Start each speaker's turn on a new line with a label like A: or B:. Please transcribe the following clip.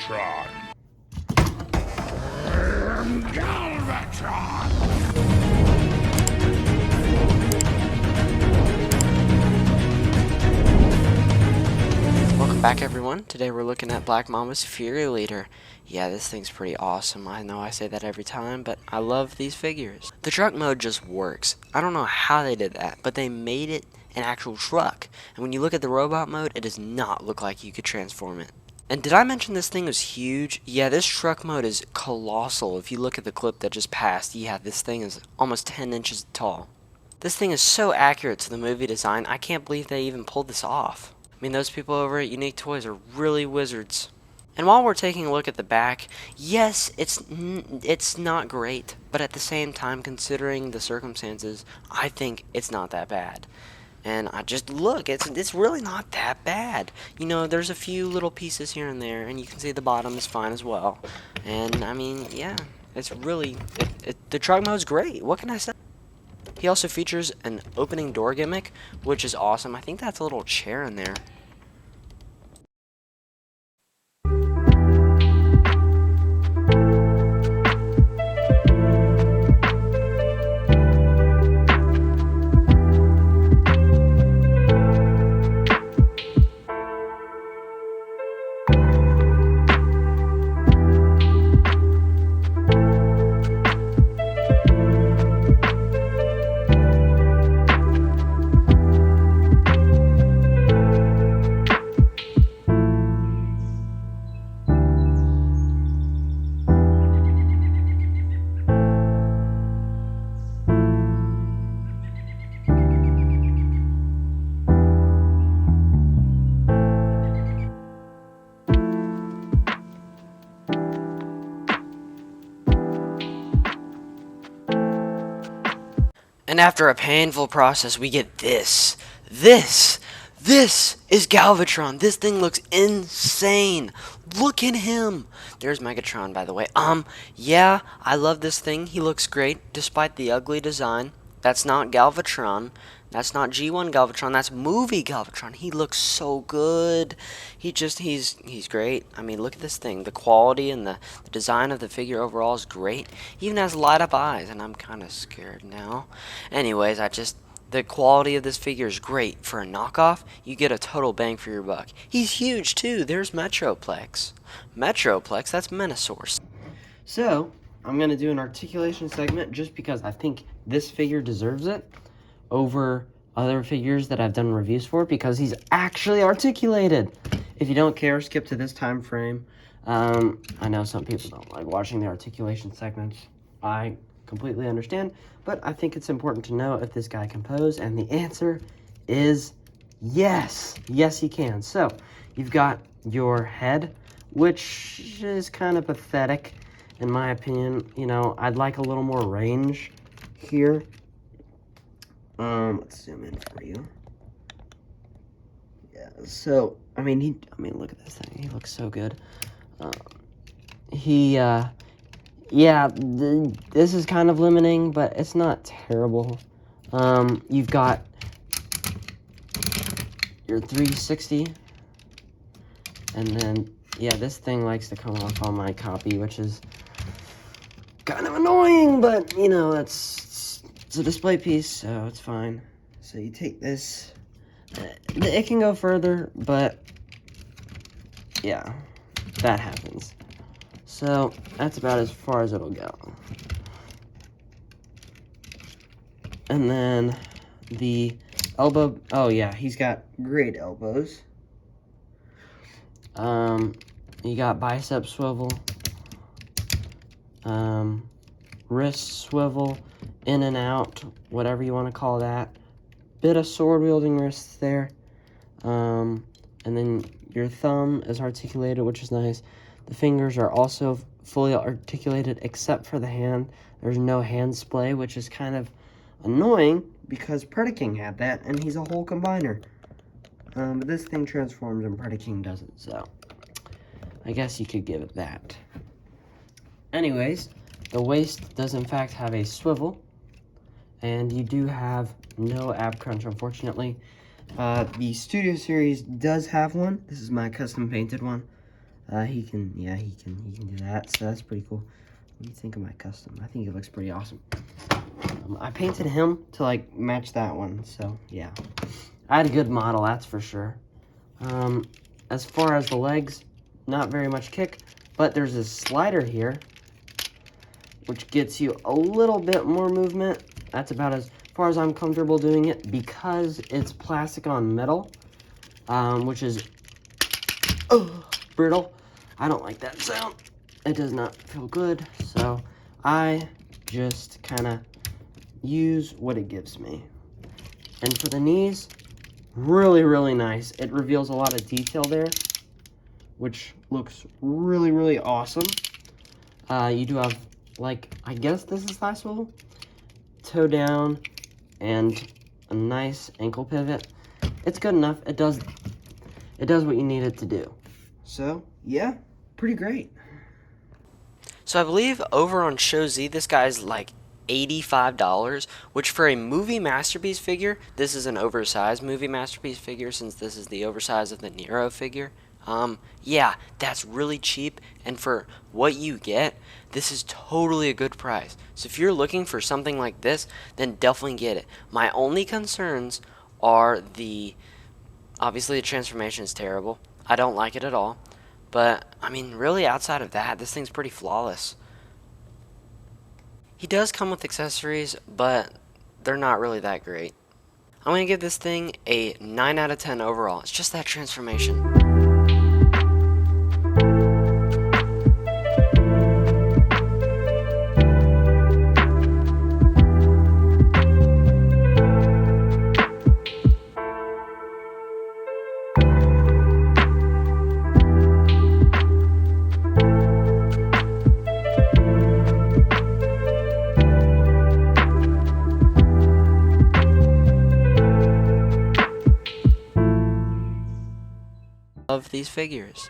A: Galvatron. Galvatron.
B: Welcome back, everyone. Today we're looking at Black Mamba's Fury Leader. Yeah, this thing's pretty awesome. I know I say that every time, but I love these figures. The truck mode just works. I don't know how they did that, but they made it an actual truck. And when you look at the robot mode, it does not look like you could transform it. And did I mention this thing was huge? Yeah, this truck mode is colossal. If you look at the clip that just passed, yeah, this thing is almost 10 inches tall. This thing is so accurate to the movie design, I can't believe they even pulled this off. I mean, those people over at Unique Toys are really wizards. And while we're taking a look at the back, yes, it's not great, but at the same time, considering the circumstances, I think it's not that bad. And I just look, it's really not that bad. You know, there's a few little pieces here and there, and you can see the bottom is fine as well. And I mean, yeah, it's really the truck mode's great. What can I say? He also features an opening door gimmick, which is awesome. I think that's a little chair in there. And after a painful process, we get this. This is Galvatron. This thing looks insane. Look at him. There's Megatron, by the way. Yeah, I love this thing. He looks great, despite the ugly design. That's not Galvatron. That's not G1 Galvatron. That's movie Galvatron. He looks so good. He's great. I mean, look at this thing. The quality and the design of the figure overall is great. He even has light up eyes, and I'm kind of scared now. Anyways, the quality of this figure is great. For a knockoff, you get a total bang for your buck. He's huge, too. There's Metroplex. Metroplex, that's Menosaurus. So, I'm going to do an articulation segment just because I think this figure deserves it over other figures that I've done reviews for, because he's actually articulated. If you don't care, skip to this time frame. I know some people don't like watching the articulation segments. I completely understand, but I think it's important to know if this guy can pose, and the answer is yes. Yes, he can. So, you've got your head, which is kind of pathetic, in my opinion. You know, I'd like a little more range here. Let's zoom in for you. Yeah, so, I mean, look at this thing. He looks so good. Yeah, this is kind of limiting, but it's not terrible. You've got your 360, and then, yeah, this thing likes to come off on my copy, which is kind of annoying, but, you know, it's a display piece, so it's fine. So you take this, it can go further, but, yeah, that happens. So, that's about as far as it'll go. And then, the elbow, oh yeah, he's got great elbows. You got bicep swivel, wrist swivel, in and out, whatever you want to call that. Bit of sword wielding wrists there. And then your thumb is articulated, which is nice. The fingers are also fully articulated except for the hand. There's no hand splay, which is kind of annoying because Predaking had that, and he's a whole combiner. But this thing transforms and Predaking doesn't, so I guess you could give it that. Anyways, the waist does in fact have a swivel, and you do have no ab crunch, unfortunately. The Studio Series does have one. This is my custom painted one.
A: He can do that, so that's pretty cool. What do you think of my custom? I think it looks pretty awesome. I painted him to like match that one, so yeah. I had a good model, that's for sure. As far as the legs, not very much kick, but there's this slider here, which gets you a little bit more movement. That's about as far as I'm comfortable doing it because it's plastic on metal, which is brittle. I don't like that sound. It does not feel good, so I just kind of use what it gives me. And for the knees, really, really nice. It reveals a lot of detail there, which looks really, really awesome. You do have, like, I guess this is high swivel, toe down, and a nice ankle pivot. It's good enough. It does what you need it to do. So, yeah, pretty great.
B: So I believe over on Show Z, this guy's like $85, which for a movie masterpiece figure, this is an oversized movie masterpiece figure since this is the oversized of the Nero figure. Yeah, that's really cheap, and for what you get, this is totally a good price. So if you're looking for something like this, then definitely get it. My only concerns are obviously the transformation is terrible. I don't like it at all. But, I mean, really outside of that, this thing's pretty flawless. He does come with accessories, but they're not really that great. I'm going to give this thing a 9 out of 10 overall. It's just that transformation. Of these figures.